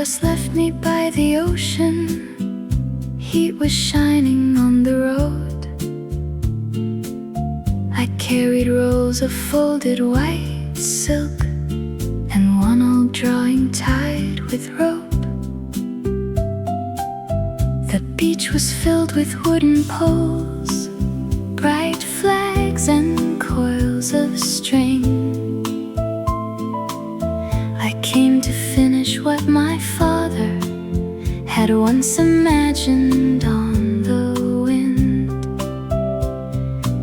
horse left me by the ocean. Heat was shining on the road. I carried rolls of folded white silk and one old drawing tied with rope. The beach was filled with wooden poles, bright flags and coils of string. I came to finish what my father had once imagined on the wind.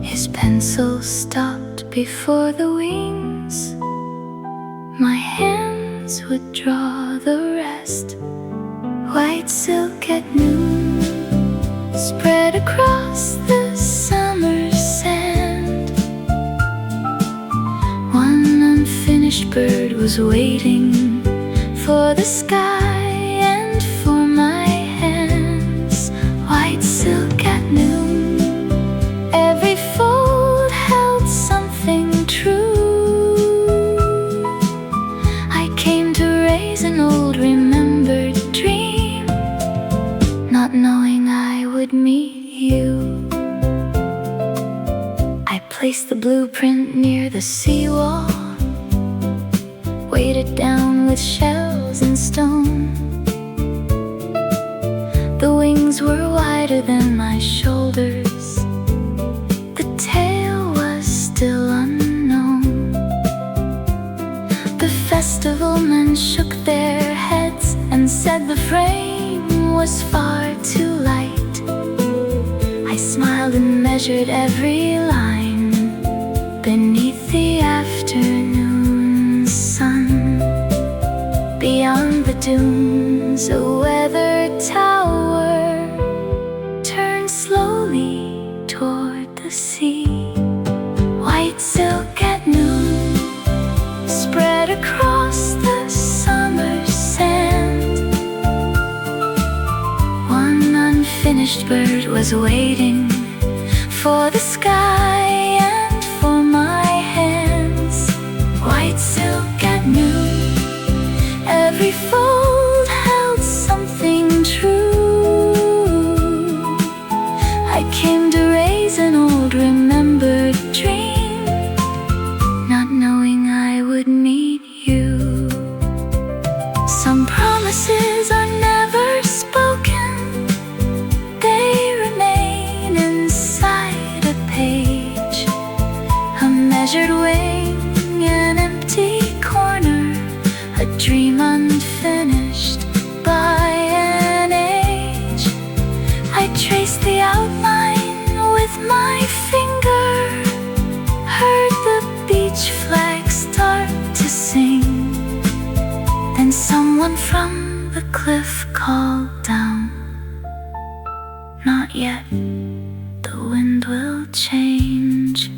His pencil stopped before the wings. My hands would draw the rest. White silk at noon, spread across the summer sand. One unfinished bird was waiting for the sky and for my hands. White silk at noon, every fold held something true. I came to raise an old remembered dream, not knowing I would meet you. I placed the blueprint near the seawall, weighted down with shells and stone. The wings were wider than my shoulders. The tail was still unknown. The festival men shook their heads and said the frame was far too light. I smiled and measured every line beneath the afternoon sun. Beyond the dunes, a weathered tower turned slowly toward the sea. White silk at noon, spread across the summer sand. One unfinished bird was waiting for the sky and for my hands. White silk at noon, every fold held something true. I came to raise an old remembered dream, not knowing I would meet you. Some promises are never spoken, they remain inside a page. A measured wing, an empty corner, a dream unfinished by an age. I traced the outline with my finger, heard the beach flag start to sing. Then someone from the cliff called down, not yet, the wind will change.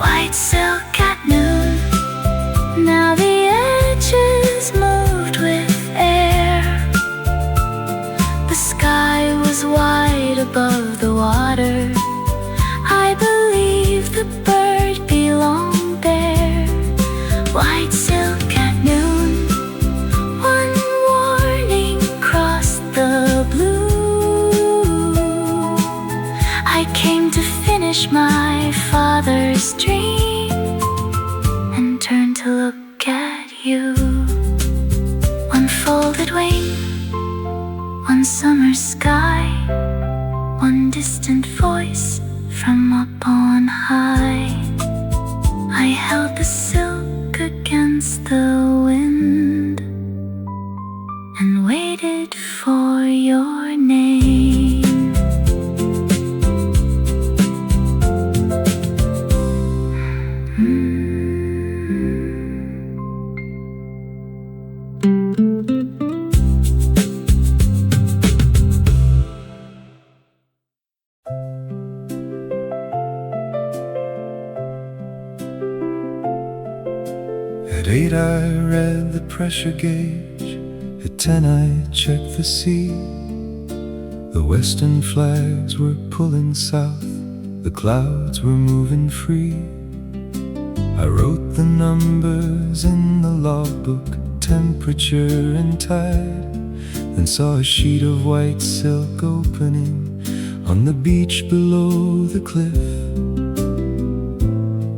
White silk at noon, now the edges moved with air. The sky was wide above the water. I believe the bird belonged there. White silk at noon, one warning crossed the blue. I came to finish my father's dream and turned to look at you. One folded wing, one summer sky, one distant voice from up on high. I held the silk against the wind and waited for your name. At 8 I read the pressure gauge. At 10 I checked the sea. The western flags were pulling south, the clouds were moving free. I wrote the numbers in the logbook, temperature and tide, then saw a sheet of white silk opening on the beach below the cliff.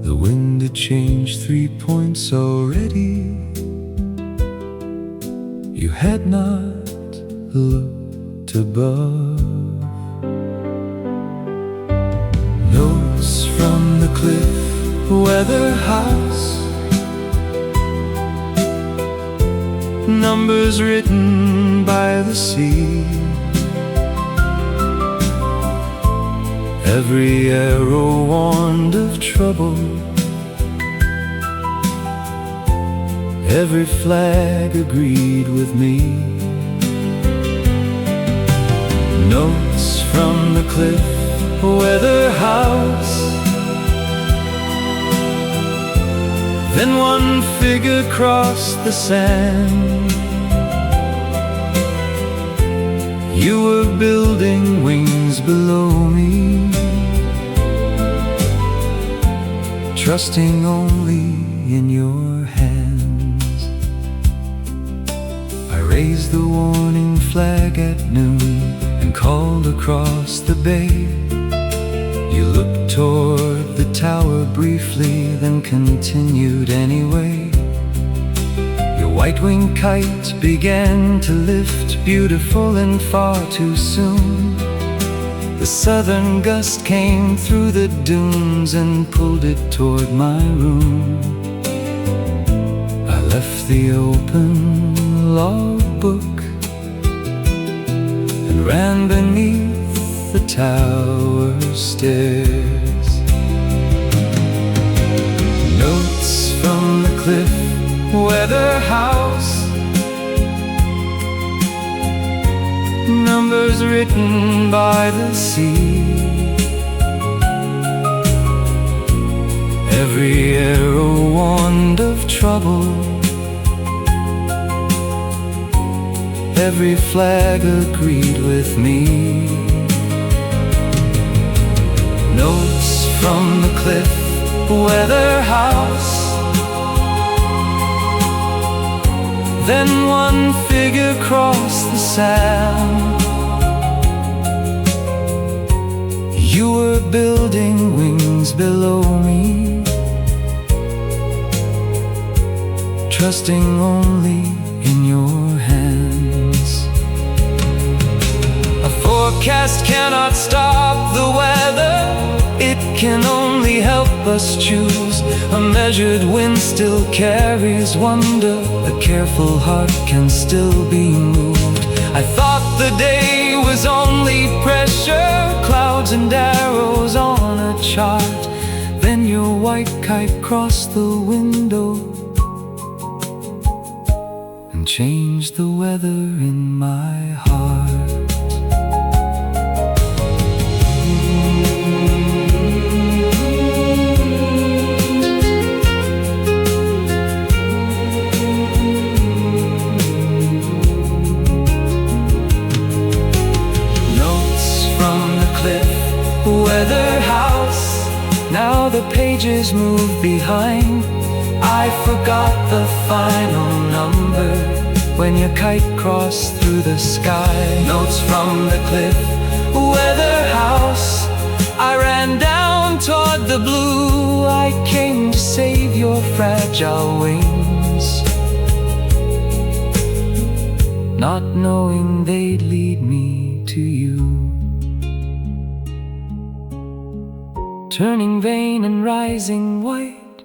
The wind had changed 3 points already. You had not looked above. Notes from the cliff, weather house, numbers written by the sea. Every arrow warned of trouble, every flag agreed with me. Notes from the cliff, weather house. Then one figure crossed the sand. You were building wings below me, trusting only in your hands. I raised the warning flag at noon and called across the bay. You looked toward the tower briefly, then continued anyway. Your white-winged kite began to lift, beautiful and far too soon. The southern gust came through the dunes and pulled it toward my room. I left the open logbook and ran beneath the tower stairs. Notes from the cliff, weather house, numbers written by the sea. Every arrow warned of trouble, every flag agreed with me. Notes from the cliff, weather house. Then one figure crossed the sand. You were building wings below me, trusting only in your hands. A forecast cannot stop the weather, it can only help us choose. A measured wind still carries wonder, a careful heart can still be moved. I thought the day was only pressure, clouds and arrows on a chart. Then your white kite crossed the window and changed the weather in my heart. Weather house, now the pages move behind. I forgot the final number when your kite crossed through the sky. Notes from the cliff, weather house. I ran down toward the blue, I came to save your fragile wings, not knowing they'd lead me to you. Turning vain and rising white,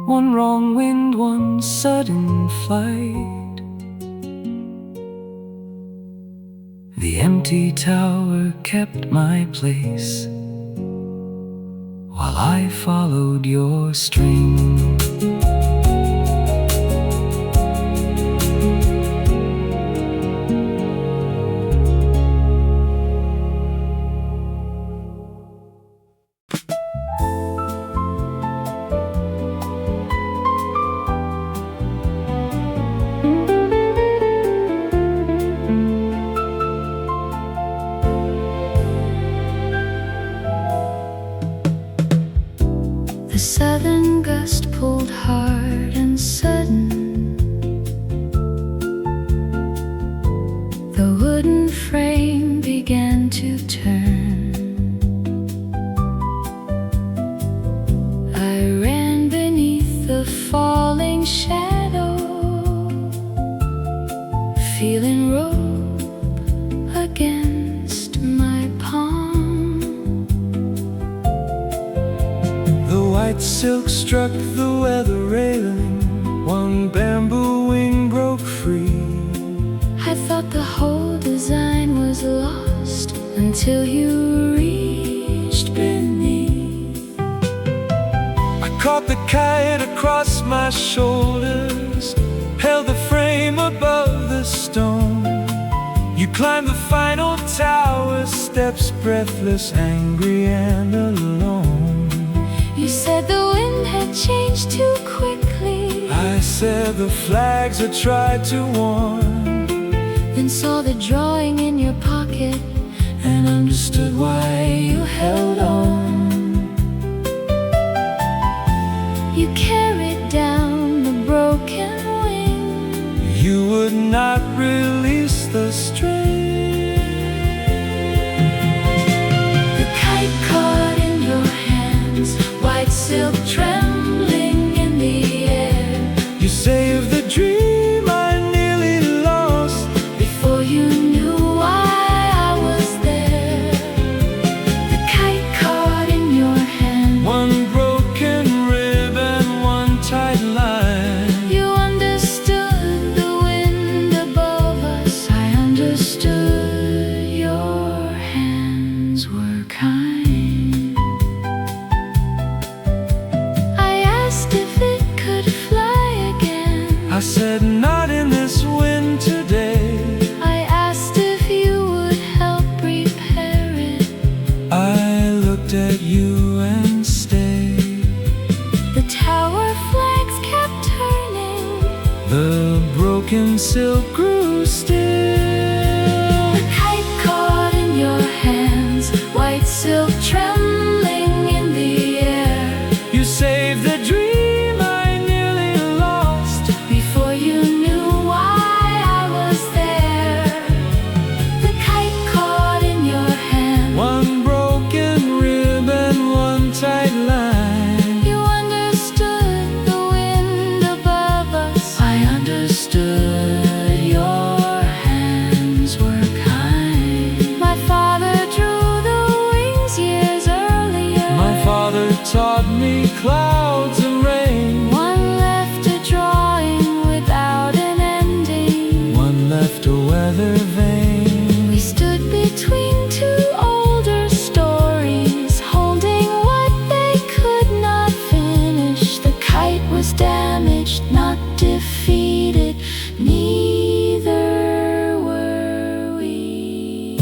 one wrong wind, one sudden flight. The empty tower kept my place while I followed your string. southern gust pulled hard and sudden. The wooden frame began to turn. I ran beneath the falling shadow, feeling rope against my palm. The white silk struck the weather railing, one bamboo wing broke free. I thought the whole design was lost until you reached beneath. I caught the kite across my shoulders, held the frame above the stone. You climbed the final tower steps, breathless, angry and alone. You said the wind had changed too quickly. I said the flags had tried to warn, Then saw the drawing in your pocket and understood why you held on. You carried down the broken wing. You would not release the string. The kite caught in your hands, white silk trembling in the air. You saved the dream I nearly lost before you knew why I was there. The kite caught in your hand. one broken rib and one tight line. You understood the wind above us. I understood your hands were kind. I asked if it could fly again. I said not in this wind today. I asked if you would help repair it. I looked at you and stayed. The tower flags kept turning. The broken silk grew still. The kite caught in your hands, white silk trembling in the air. You saved the dream I nearly lost Before you knew why I was there. The kite caught in your hand. one broken rib and one tight line. You understood the wind above us. I understood your hands were kind. My father drew the wings years earlier. My father taught me clouds and rain. One left a drawing without an ending. One left a weather vane. We stood between two older stories, holding what they could not finish. The kite was damaged, not defeated. Neither were we.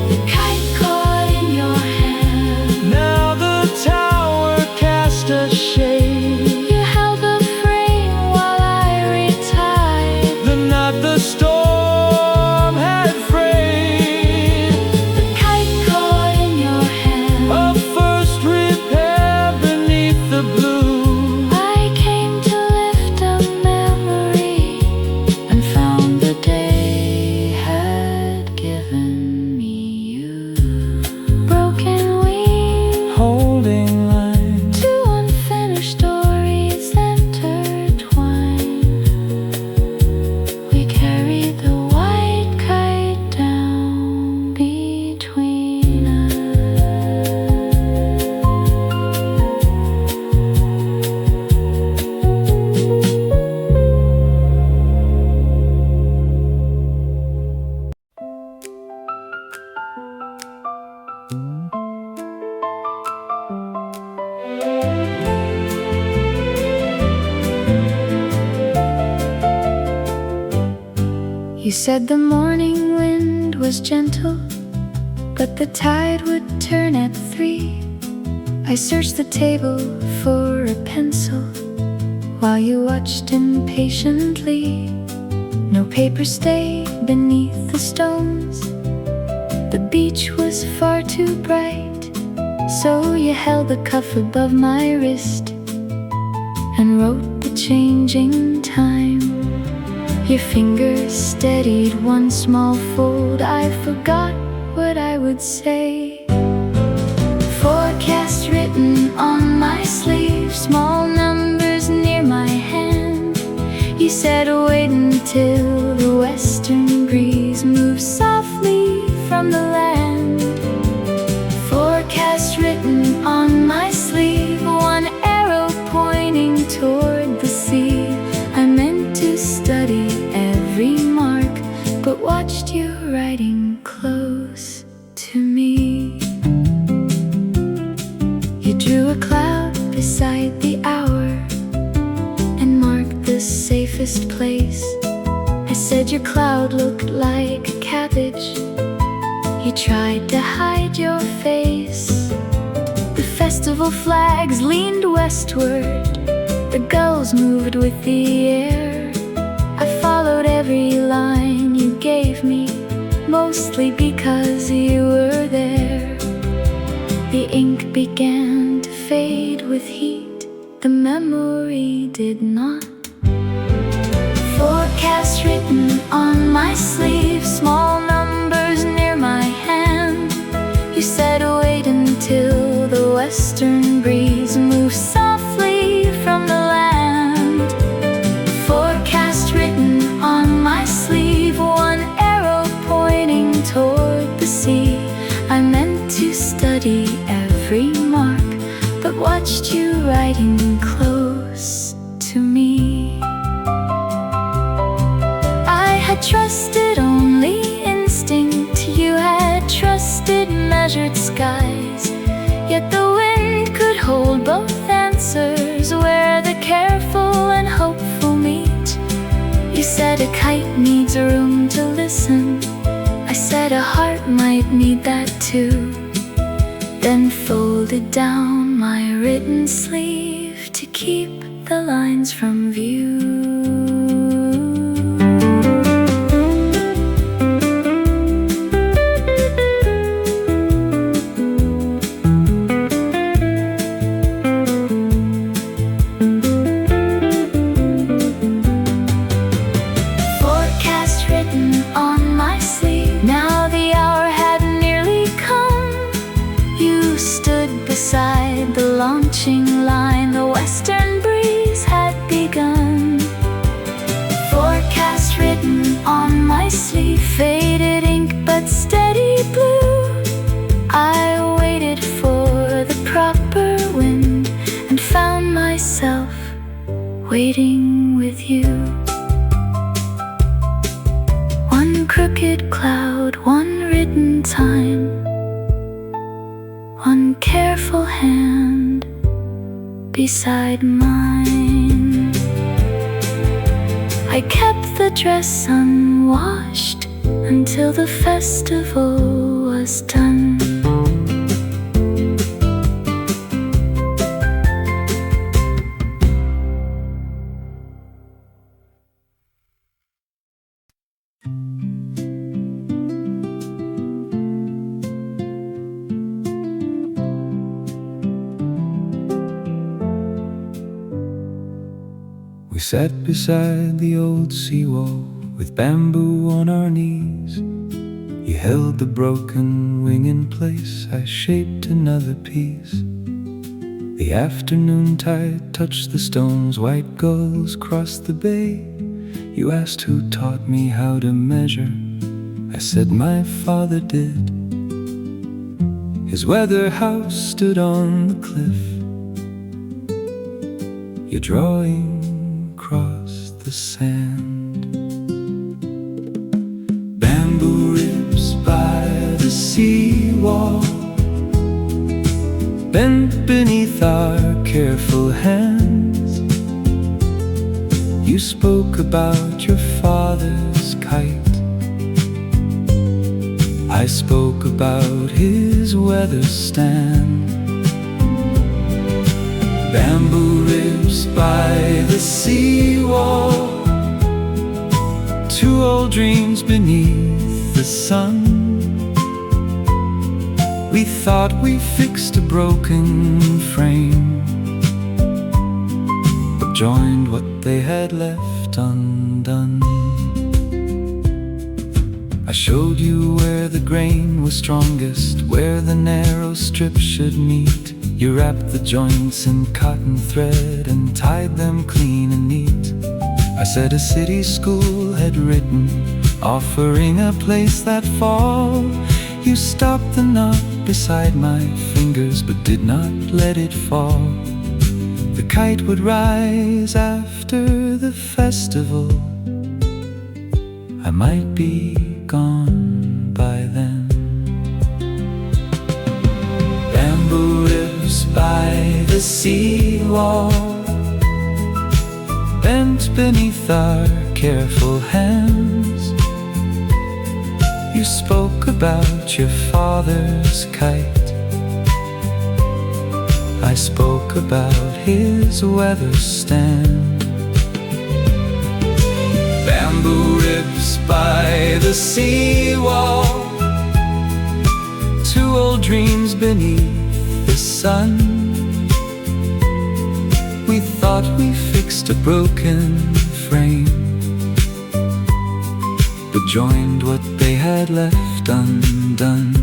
The kite caught in your hand. Now the tower cast a shade. You held the frame while I retired. The knot the storm had frayed. The kite caught in your hand. A first repair beneath the blue. I came to lift a memory and found the day had given me you. Broken wing, Holding line. two unfinished stories intertwined. We carried the white kite down between us. You said the morning wind was gentle, but the tide would turn at 3. I searched the table for a pencil while you watched impatiently. No paper stayed beneath the stones. The beach was far too bright, so you held the cuff above my wrist and wrote the changing time. Your fingers steadied one small fold. I forgot what I would say. Forecast written on my sleeve, small numbers near my hand. You said wait until the western breeze moves softly from the land. Forecast written on my sleeve, one arrow pointing toward the sea. I meant to study every mark, but watched you riding close to me. You drew a cloud beside the hour and marked the safest place. I said your cloud looked like a cabbage. You tried to hide your face. The festival flags leaned westward. The gulls moved with the air. I followed every line you gave me, mostly because you were there. The ink began to fade with heat. The memory did not. Forecast written on my sleeve, small numbers near my hand. You said wait until the western breeze moves softly from the land. Forecast written on my sleeve, one arrow pointing toward the sea. I meant to study every mark, but watched you riding close to me. I had trusted only instinct. You had trusted measured skies. Yet the wind could hold both answers where the careful and hopeful meet. You said a kite needs room to listen. I said a heart might need that too. Then folded down my written sleeve to keep the lines from view. Beside the launching line, the western breeze had begun. Forecast written on my sleeve, faded ink but steady blue. I waited for the proper wind and found myself waiting with you. One crooked cloud, one written time, one careful hand beside mine. I kept the dress unwashed until the festival was done. We sat beside the old seawall with bamboo on our knees. You held the broken wing in place, I shaped another piece. The afternoon tide touched the stones, white gulls crossed the bay. You asked who taught me how to measure, I said my father did. His weather house stood on the cliff. Your drawing across the sand. Bamboo ribs by the seawall, bent beneath our careful hands. You spoke about your father's kite, I spoke about his weather stand. Bamboo ribs by the seawall, two old dreams beneath the sun. We thought we fixed a broken frame, but joined what they had left undone. I showed you where the grain was strongest, where the narrow strip should meet. You wrapped the joints in cotton thread and tied them clean and neat. I said a city school had written, offering a place that fall. You stopped the knot beside my fingers, but did not let it fall. The kite would rise after the festival. I might be gone by then. Bamboo ribs by the seawall, bent beneath our careful hands. You spoke about your father's kite, I spoke about his weather stand. Bamboo ribs by the seawall, two old dreams beneath the sun. We thought we fixed a broken frame, but joined what they had left undone.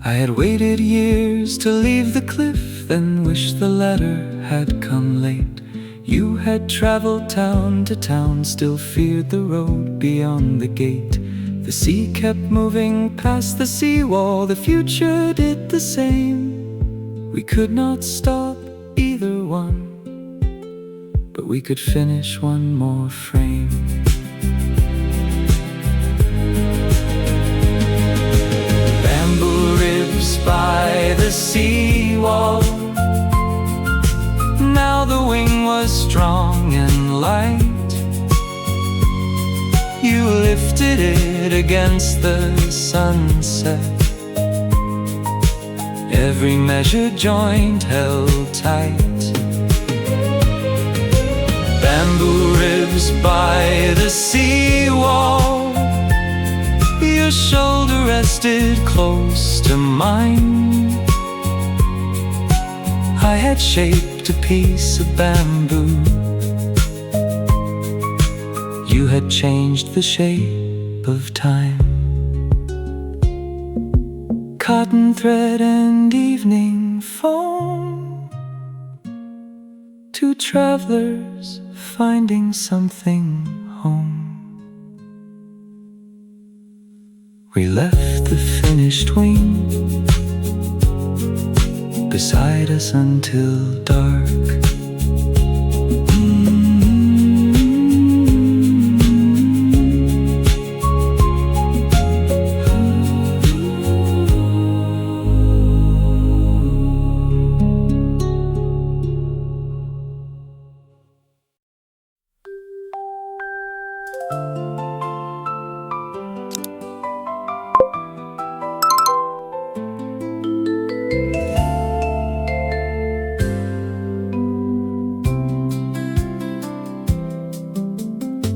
I had waited years to leave the cliff, then wished the ladder had come late. You had traveled town to town, still feared the road beyond the gate. The sea kept moving past the seawall, the future did the same. We could not stop either one, but we could finish one more frame. Bamboo ribs by the seawall, now the wing was strong and light. You lifted it against the sunset, every measured joint held tight. Bamboo ribs by the seawall, your shoulder rested close to mine. I had shaped a piece of bamboo, you had changed the shape of time. Cotton thread and evening foam, two travelers finding something home. We left the finished wing beside us until dark.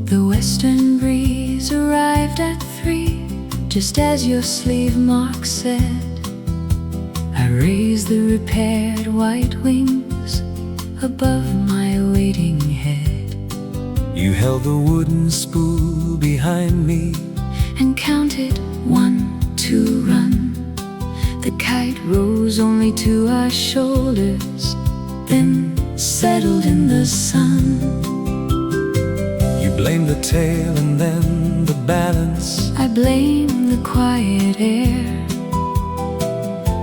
The western breeze arrived at 3, just as your sleeve mark said. I raised the repaired white wings above my waiting head. You held the wooden spool behind me And counted 1, 2, run. The kite rose only to our shoulders, then settled in the sun. You blamed the tail and then the balance, I blame the quiet air.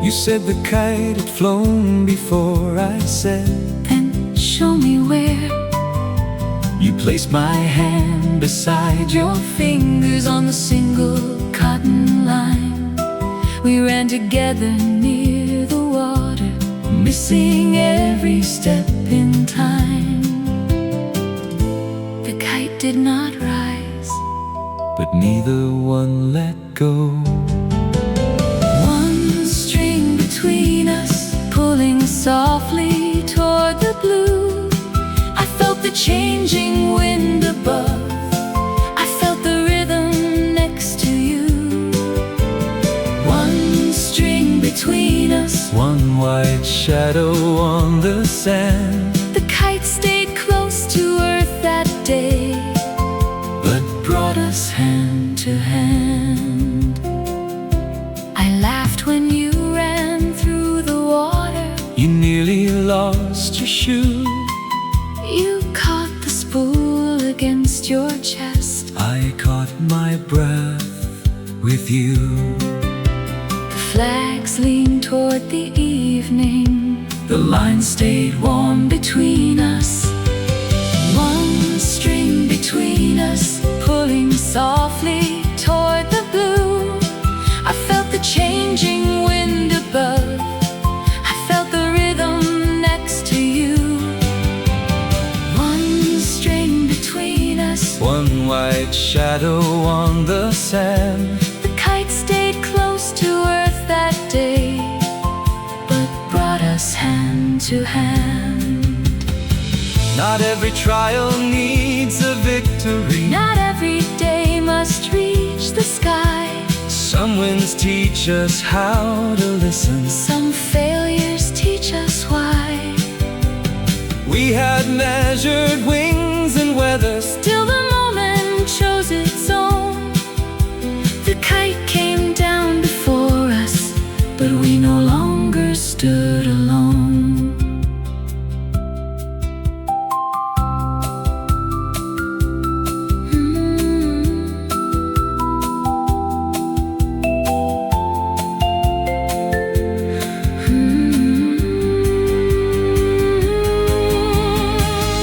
you said the kite had flown before. I said, Then show me where. you placed my hand beside your Fingers on the single cotton line. We ran together near the water, missing every step in time. The kite did not rise, but neither one let go. one string between us, pulling softly toward the blue. I felt the changing wind above. I felt the rhythm next to you. One string between us, one white shadow on the sand. the kite stayed close to earth that day, But brought us hand to hand. I laughed when you ran through the water. You nearly lost your shoe. You caught the spool against your chest. I caught my breath with you. The flags leaned toward the evening. The line stayed warm between us. One string between us, pulling softly toward the blue. I felt the changing wind above. I felt the rhythm next to you. One string between us, One white shadow on the sand. the kite stayed close to earth that day, but brought us hand to hand. Not every trial needs a victory. Not every day must reach the sky. Some winds teach us how to listen. Some failures teach us why. We had measured wings and weather. Till the moment chose its own. The kite came down before us, but we no longer stood alone.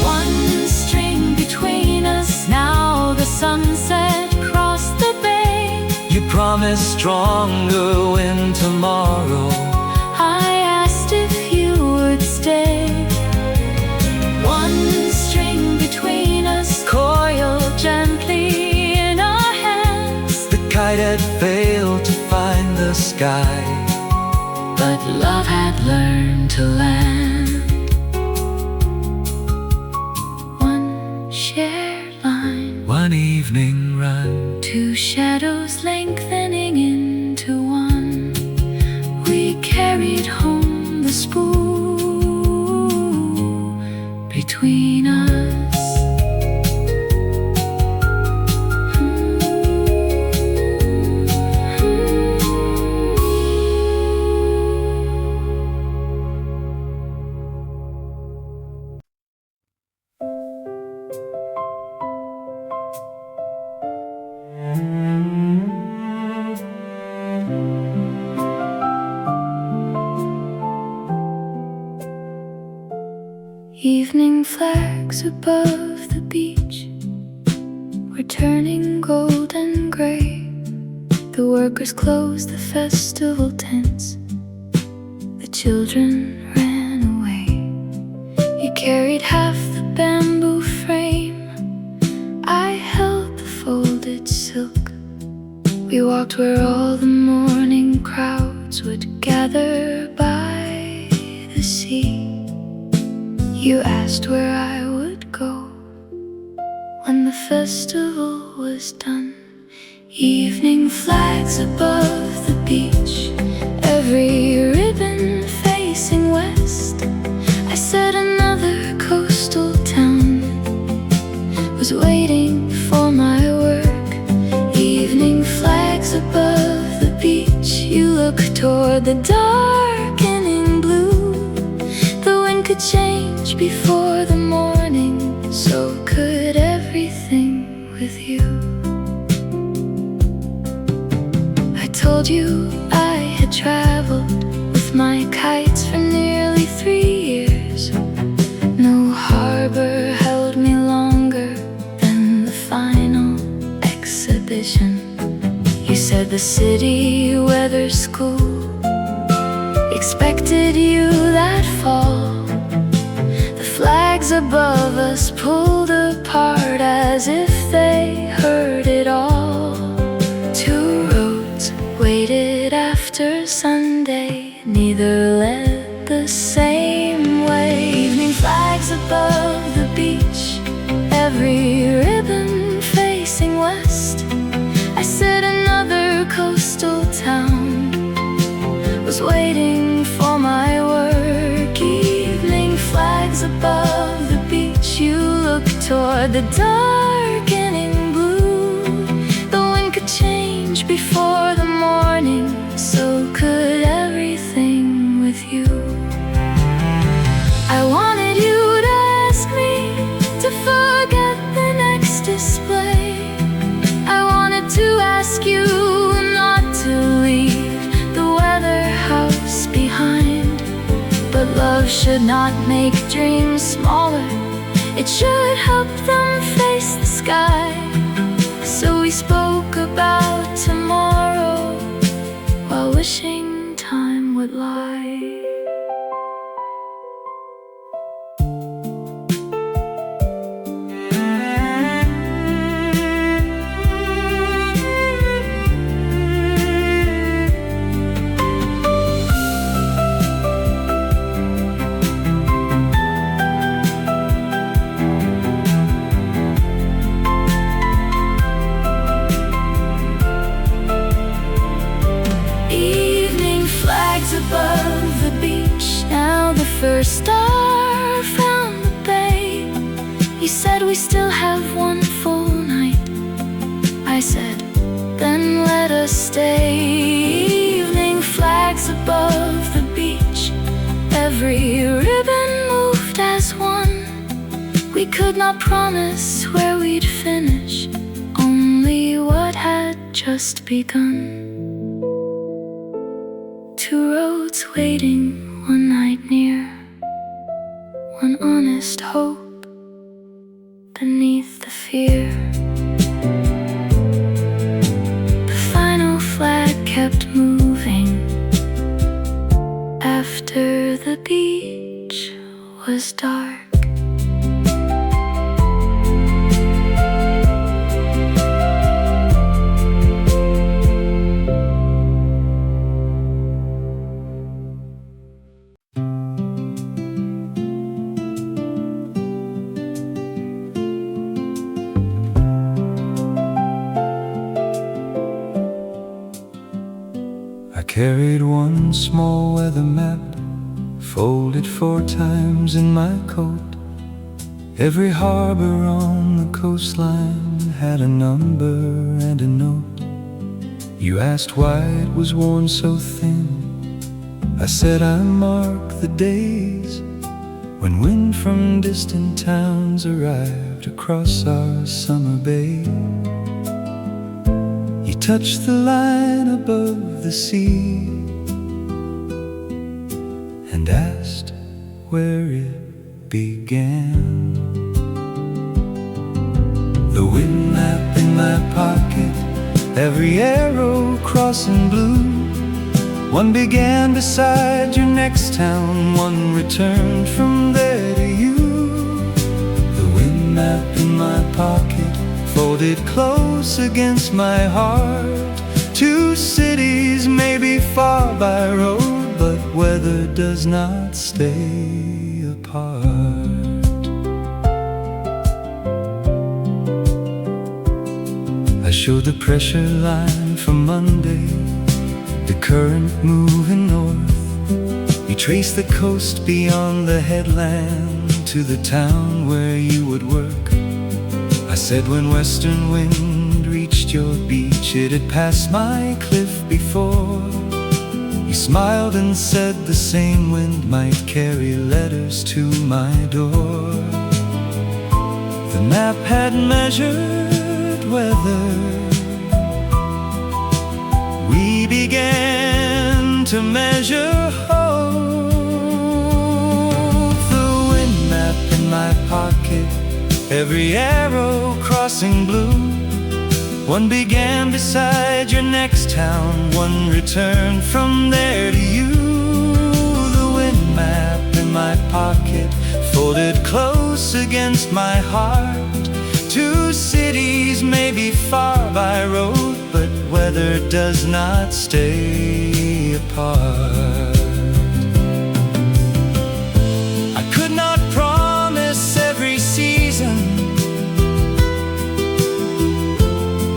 One string between us, now the sunset crossed the bay. You promised stronger wind tomorrow. I asked if you would stay. One string between us, coiled gently in our hands. The kite had failed to find the sky, But love had learned to land. One shared line, one evening run. two shadows lengthening into one. We carried home the spool between us. Evening flags above the beach were turning gold and gray. The workers closed the festival tents. The children ran away. You carried half the bamboo frame. I held the folded silk. We walked where all the morning crowds would gather by the sea. You asked where I would go when the festival was done. Evening flags above the beach, every ribbon facing west. I said another coastal town was waiting for my work. Evening flags above the beach, you look toward the darkening blue. The wind could change before the morning, so could everything with you. I told you I had traveled with my kites for nearly 3 years. No harbor held me longer than the final exhibition. You said the city weather school expected you that fall. The flags above us pulled apart as if they heard it all. 2 roads waited after Sunday, neither led the same toward the darkening blue. The wind could change before the morning, so could everything with you. I wanted you to ask me to forget the next display. I wanted to ask you not to leave the weather house behind. But love should not make dreams smaller, it should help them face the sky. So we spoke about tomorrow while wishing time would lie. Above the beach, now the first star found the bay. You said we still have one full night. I said, then let us stay. Evening flags above the beach, every ribbon moved as one. We could not promise where we'd finish, only what had just begun. Two roads waiting, one night near, one honest hope beneath the fear. The final flag kept moving after the beach was dark. Carried one small weather map, folded 4 times in my coat. Every harbor on the coastline had a number and a note. You asked why it was worn so thin. I said I mark the days when wind from distant towns arrived across our summer bay. You touched the line above the sea and asked where it began. The wind map in my pocket, every arrow crossing blue. One began beside your next town, one returned from there to you. The wind map in my pocket, folded close against my heart. 2 cities may be far by road, but weather does not stay apart. I showed the pressure line for Monday, the current moving north. You traced the coast beyond the headland to the town where you would work. I said when western wind reached your beach, it had passed my cliff before. You smiled and said the same wind might carry letters to my door. The map had measured weather. We began to measure hope. The wind map in my pocket, every arrow crossing blue. One began beside your next town, one returned from there to you. The wind map in my pocket, folded close against my heart. 2 cities may be far by road, but weather does not stay apart. I could not promise every season,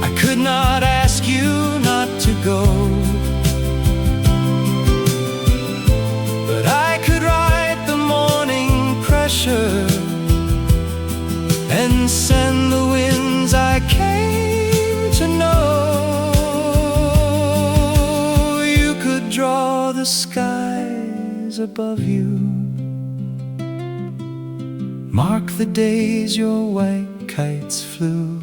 I could not ask you not to go, but I could write the morning pressure and skies above you. Mark the days your white kites flew.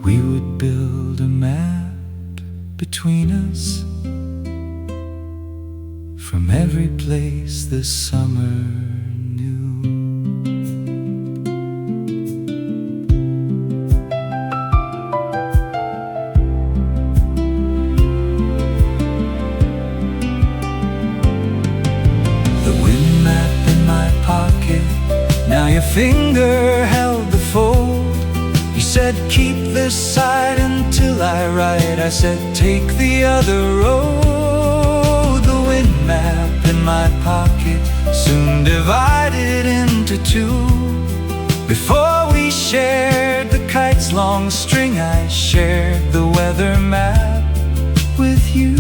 We would build a map between us from every place the summer knew. The wind map in my pocket, now your finger held the fold. You said keep this side until I write, I said take the other road. The wind map in my pocket soon divided into two. Before we shared the kite's long string, I shared the weather map with you.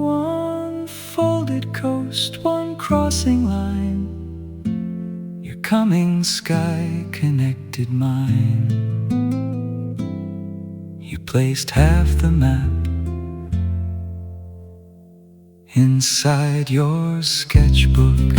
One folded coast, one crossing line, your coming sky connected mine. You placed half the map inside your sketchbook.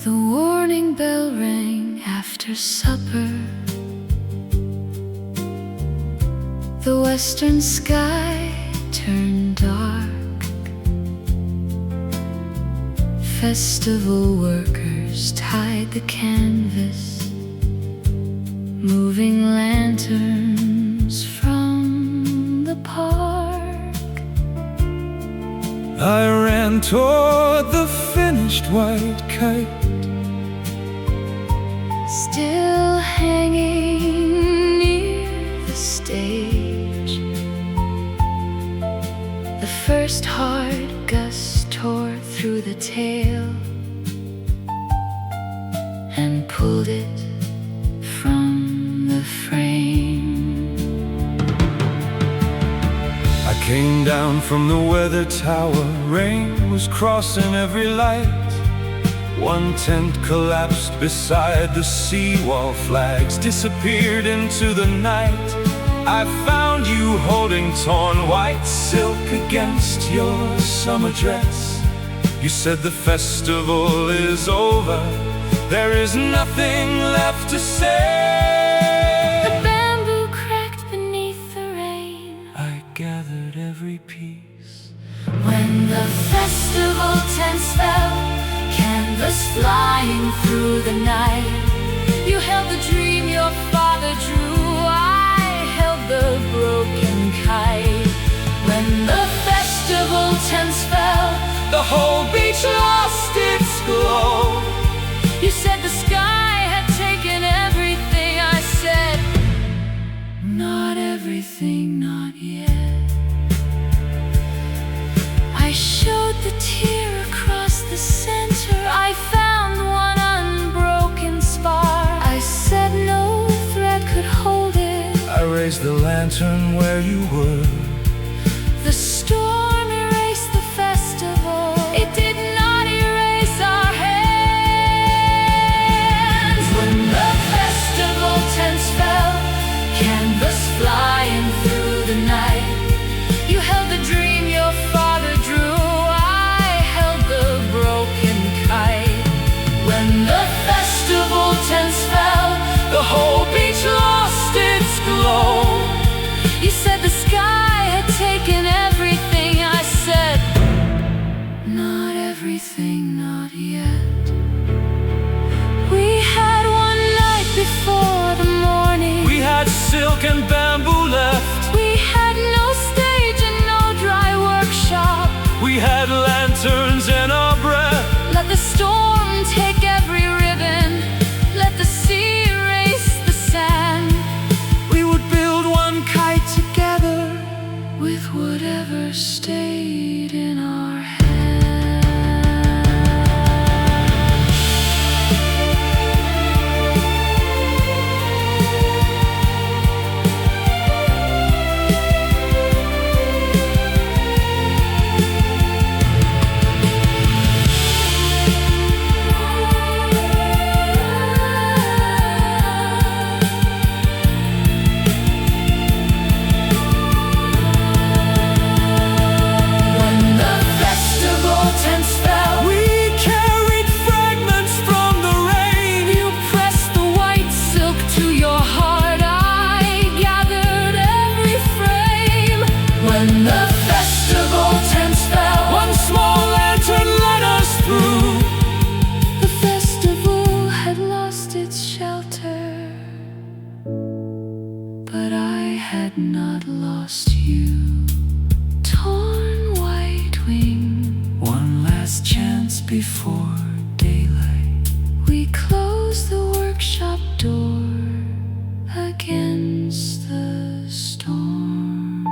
The warning bell rang after supper. The western sky turned dark. Festival workers tied the canvas, moving lanterns from the park. I ran toward the finished white kite, still hanging near the stage. The first hard gust tore through the tail and pulled it from the frame. I came down from the weather tower, rain was crossing every light. One tent collapsed beside the seawall, flags disappeared into the night. I found you holding torn white silk against your summer dress. You said the festival is over, there is nothing left to say. The bamboo cracked beneath the rain. I gathered every piece. When the festival tents fell, canvas flying through the night, you held the dream your father drew, I held the broken kite. When the festival tents fell, The whole beach lost its glow. you said the sky had taken everything. I said, not everything, not yet. I showed the tear across the center, I found one unbroken spark. I said no thread could hold it. I raised the lantern where you were. The storm erased the festival, it did not erase our hands. When the festival tents fell, canvas flying through the night, you held the dream your father drew, I held the broken kite. When the festival tents fell, The whole beach lost its glow. you said the sky had taken everything. I said, not everything, not yet. We had one night before the morning. We had silk and bamboo left. We had no stage and no dry workshop. We had We closed the workshop door against the storm.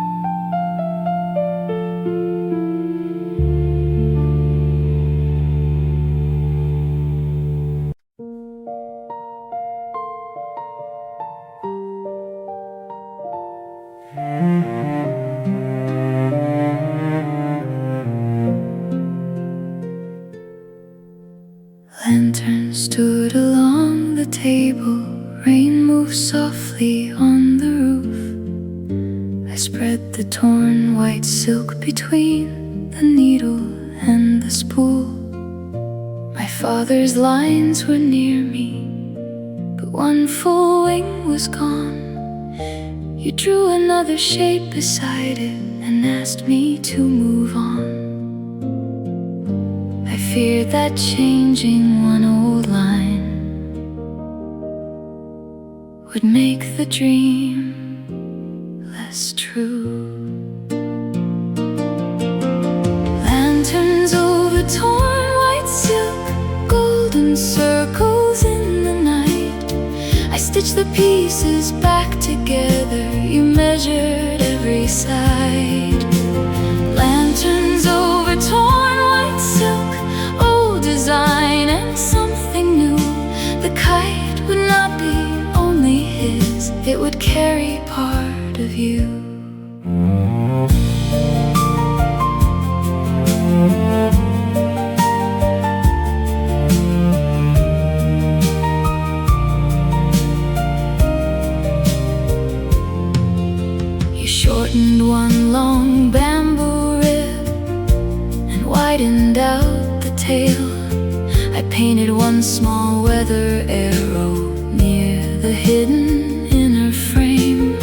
Lanterns stood along the table. Rain moved softly on the roof. I spread the torn white silk between the needle and the spool. My father's lines were near me, but one full wing was gone. You drew another shape beside it and asked me to move on. I feared that changing one old line would make the dream less true. Lanterns over torn white silk, golden circles in the night. I stitched the pieces back together. You measured every side. Lanterns over torn white silk, old design and something new. The kite would not be only his, it would carry part of you. You shortened one long bamboo rib and widened out the tail. I painted one small weather arrow near the hidden inner frame.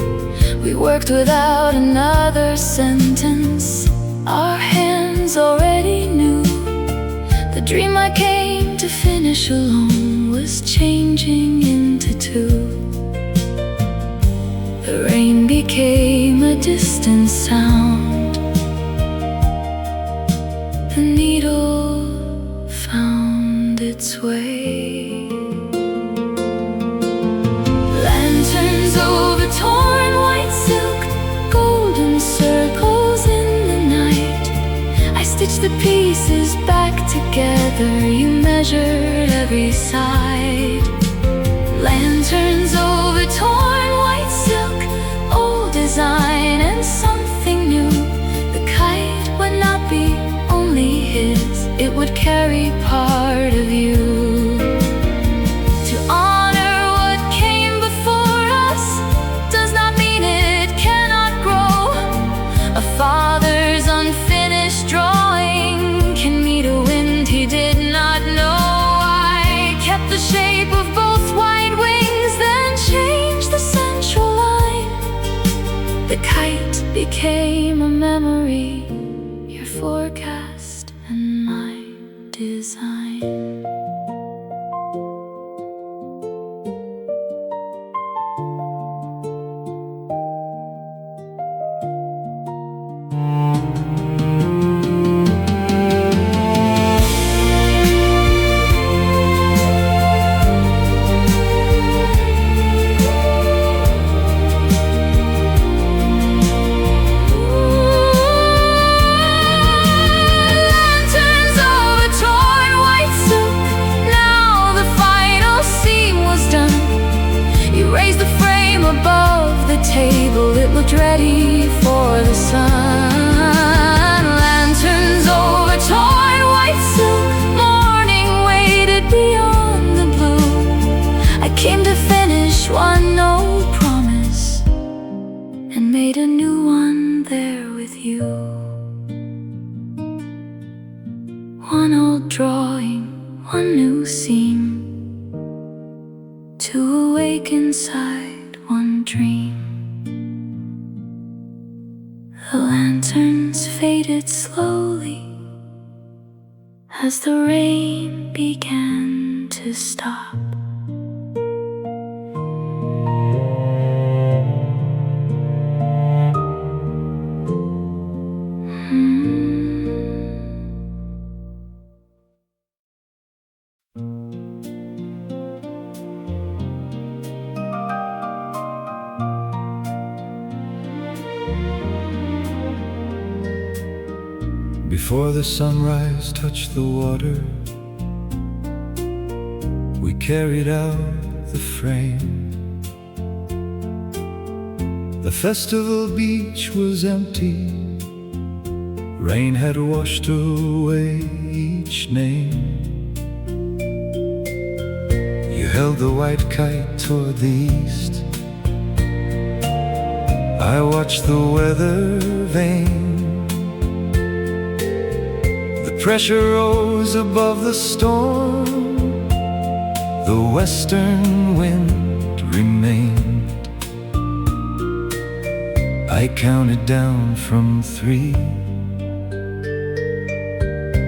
We worked without another sentence. Our hands already knew the dream I came to finish alone was changing into two. The rain became a distant sound. The needle found its way. Lanterns over torn white silk, golden circles in the night. I stitched the pieces back together. You measured every side. Lanterns over torn white silk, old design and something new. The kite would not be only his, it would carry part of you. To honor what came before us does not mean it cannot grow. A father's unfinished drawing can meet a wind he did not know. I kept the shape of both wide wings, then changed the central line. The kite became a memory, your forecast and my design. Table, it looked ready for the sun. Lanterns over torn white silk, morning waited beyond the blue. I came to finish one old promise and made a new one there with you. One old drawing, one new seam, to awake inside one dream. The lanterns faded slowly as the rain began to stop. Before the sunrise touched the water, we carried out the frame. The festival beach was empty. Rain had washed away each name. You held the white kite toward the east. I watched the weather vane. The pressure rose above the storm. The western wind remained. I counted down from 3.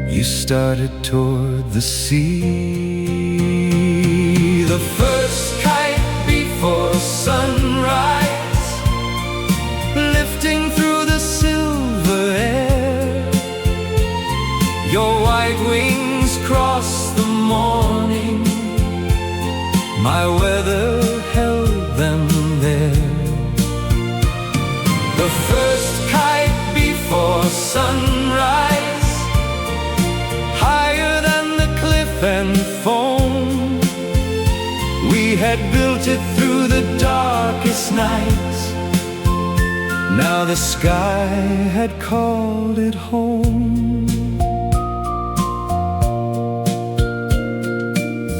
You started toward the sea. The first kite before sunrise, lifting through the silver air. Your white wings crossed the morning. My weather held them there. The first kite before sunrise, higher than the cliff and foam. We had built it through the darkest nights. Now the sky had called it home.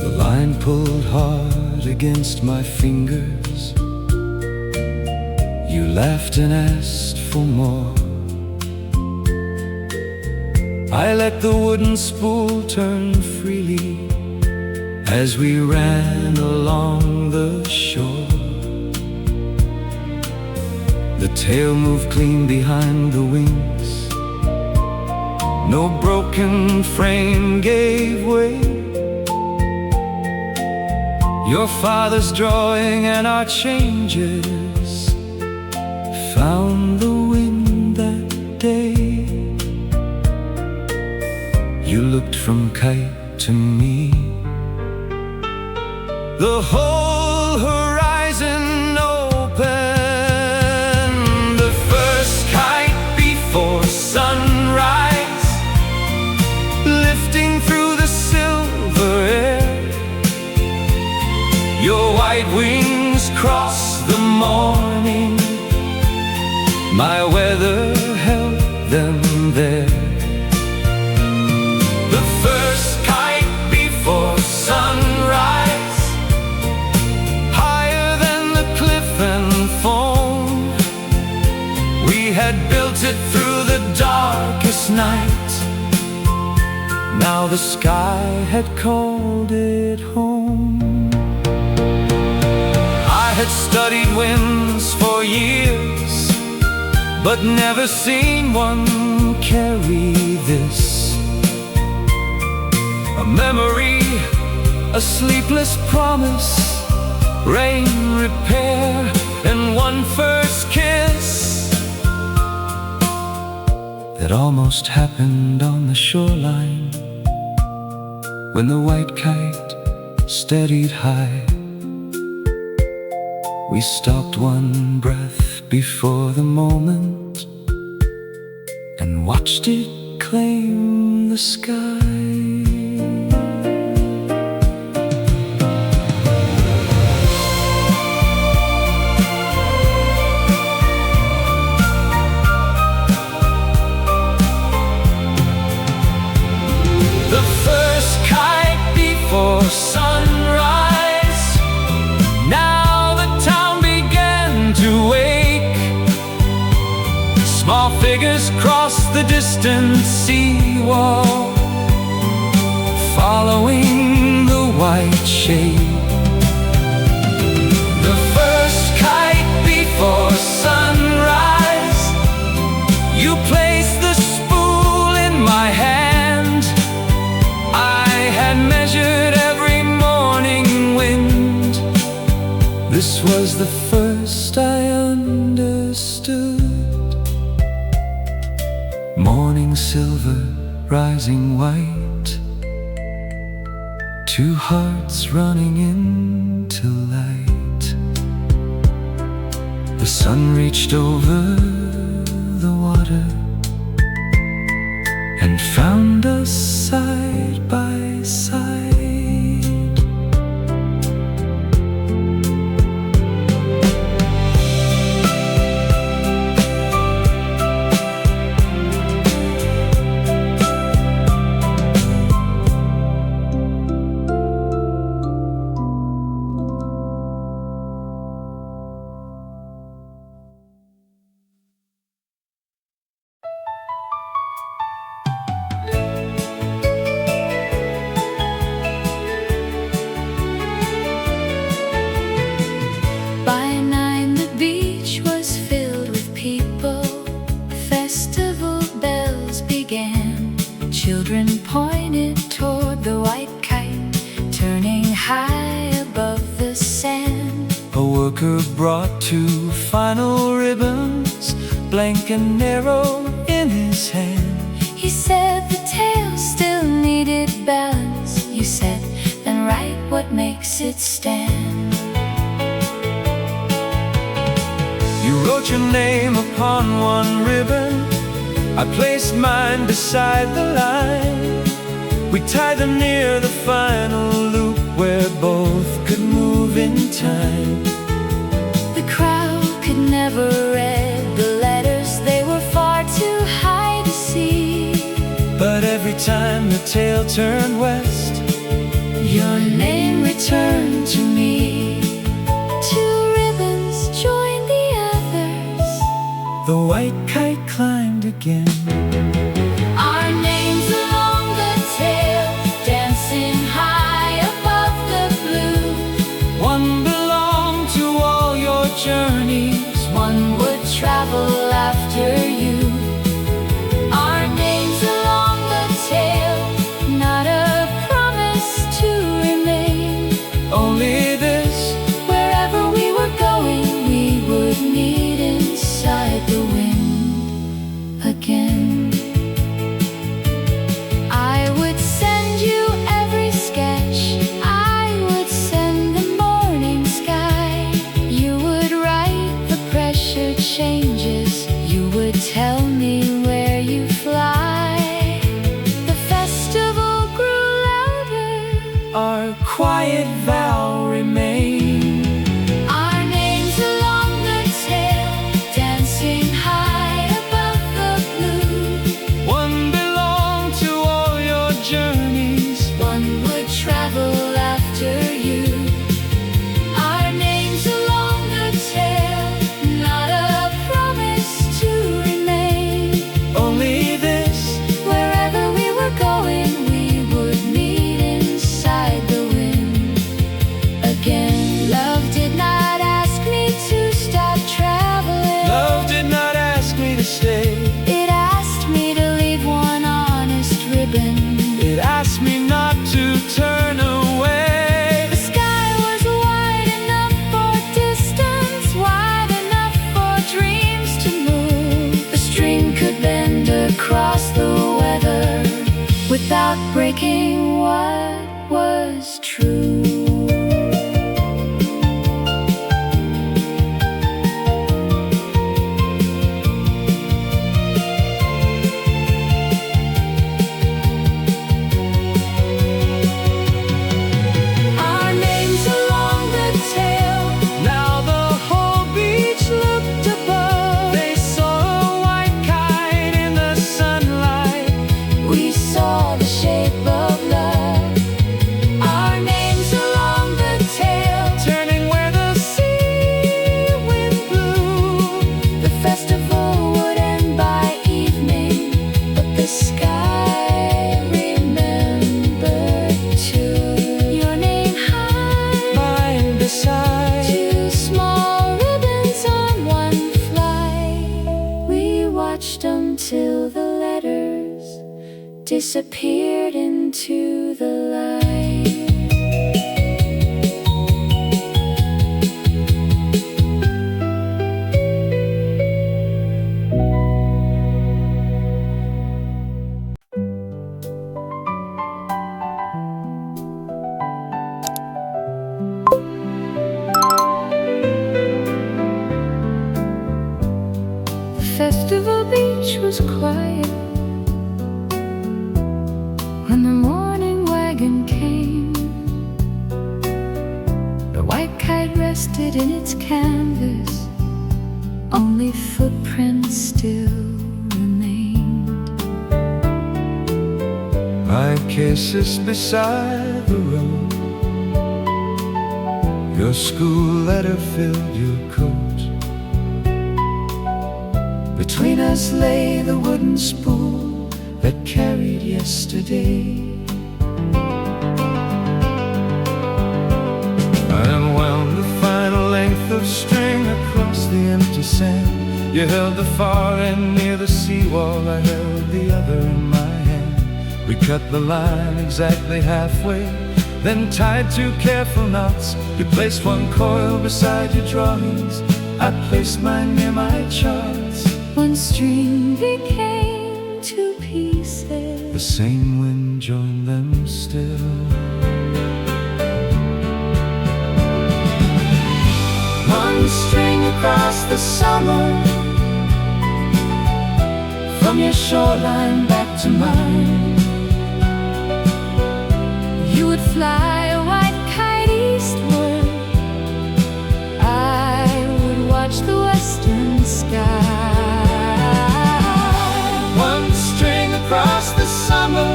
The line pulled hard against my fingers. You laughed and asked for more. I let the wooden spool turn freely as we ran along the shore. The tail moved clean behind the wings. No broken frame gave way. Your father's drawing and our changes found the wind that day. You looked from kite to me. The whole horizon opened. The first kite before sunrise, lifting through the silver air. Your white wings crossed the morning. My weather held them there. The first kite before sunrise, higher than the cliff and foam. We had built it through the darkest night. Now the sky had called it home. I had studied winds for years, but never seen one carry this. A memory, a sleepless promise, rain repair, and one first kiss that almost happened on the shoreline when the white kite steadied high. We stopped one breath before the moment and watched it claim the sky. The first kite before sunrise. Now the town began to wake. Small figures crossed the distant seawall, following the white shape. The first kite before sunrise. You placed the spool in my hand. I had measured every morning wind. This was the first I understood. Morning silver, rising white, two hearts running into light. The sun reached over the water and found us side by side. By 9 the beach was filled with people. Festival bells began. Children pointed toward the white kite, turning high above the sand. A worker brought 2 final ribbons, blank and narrow, in his hand. He said the tail still needed balance. You said, then write what makes it stand. You wrote your name upon 1 ribbon, I placed mine beside the line. We tied them near the final loop where both could move in time. The crowd could never read the letters, they were far too high to see. But every time the tail turned west, Your name returned to me. 2 ribbons joined the others. the white kite climbed again. Our names along the tail, dancing high above the blue. One belonged to all your journeys, One would travel after you. Our names along the tail, not a promise to remain. only this. Wherever we were going, we would meet inside the wind again. I would send you every sketch, I would send the morning sky. You would write the pressure changes, you would tell me where you fly. The festival grew louder, Our quiet vow remained. our names along the tail, dancing high above the blue. One belonged to all your journeys, One would travel after you. Our names along the tail, not a promise to remain. only this. Wherever we were going, we would meet inside the wind again. Love did not ask me to stop traveling. Love did not ask me to stay. It asked me to leave one honest ribbon. It asked me not to turn away. The sky was wide enough for distance, wide enough for dreams to move. The stream could bend across the weather without breaking what was true. Our names along the tail, Now the whole beach looked above. They saw a white kite in the sunlight. we saw the shape of love. Our names along the tail, Turning where the sea wind blew. the festival would end by evening, but the sky remembered too. Your name high, Mine beside. 2 small ribbons on 1 flight. We watched until the letters disappeared into the light. The festival beach was quiet. in its canvas, only footprints still remained. My kisses beside the road, your school letter filled your coat. Between us lay the wooden spool that carried yesterday. I unwound the final length of string across the empty sand. You held the far end near the seawall, I held the other in my hand. We cut the line exactly halfway, then tied two careful knots. You placed one coil beside your drawings, I placed mine near my charts. One string became two pieces, the same wind joined them still. one string across the summer, from your shoreline back to mine. You would fly a white kite eastward, I would watch the western sky. One string across the summer,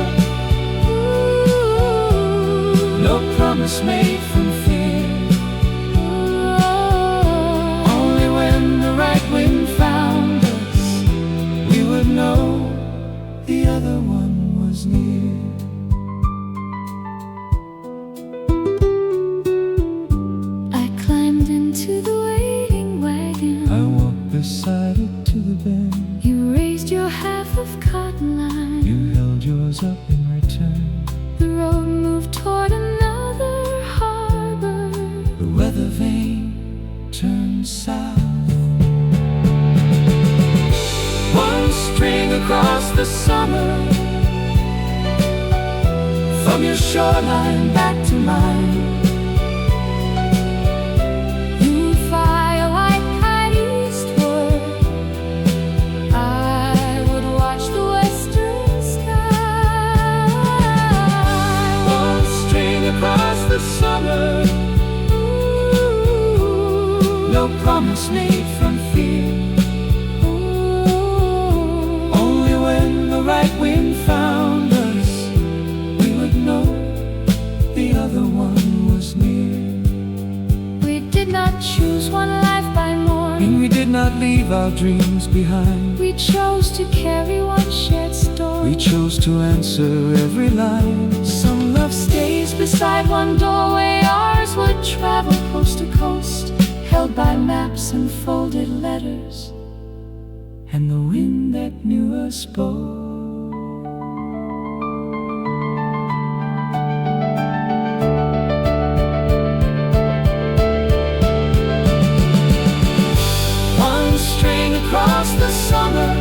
no promise made from fear. Only when the right wind found us, we would know the other one was near. I climbed into the waiting wagon, I walked beside it to the bend. you raised your half of cotton line, You held yours up in return. the road moved toward another harbor. The weather vane turned south. One string across the summer, from your shoreline back to mine. You fly a white kite eastward, I would watch the western sky. One string across the summer, no promise made from fear. Only when the right wind found us, we would know the other one was near. We did not choose one life by morning, And we did not leave our dreams behind. we chose to carry one shared story. We chose to answer every line. Some love stays beside one doorway, ours would travel coast to coast, held by maps and folded letters, And the wind that knew us both. One string across the summer,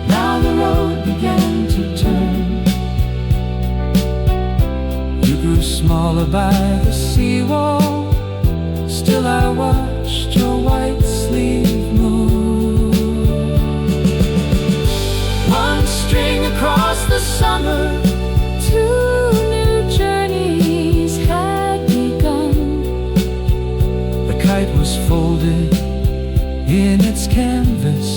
now the road began to turn. You grew smaller by the seawall, still I watched your white sleeve move. One string across the summer, two new journeys had begun. the kite was folded in its canvas,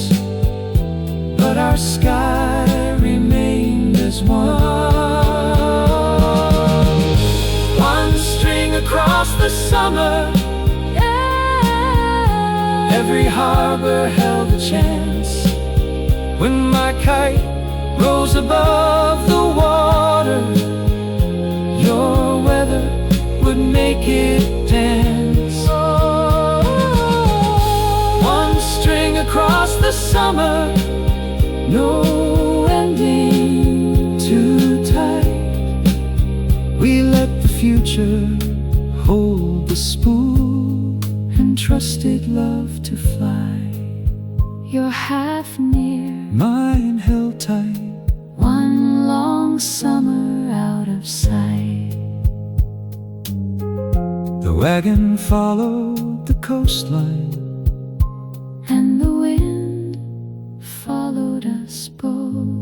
but our sky remained as one. One string across the summer, every harbor held a chance. When my kite rose above the water, your weather would make it dance. One string across the summer, no ending too tight. We let the future hold the spool and trusted love to fly. You're half near, Mine held tight. one long summer out of sight. The wagon followed the coastline, And the wind followed us both.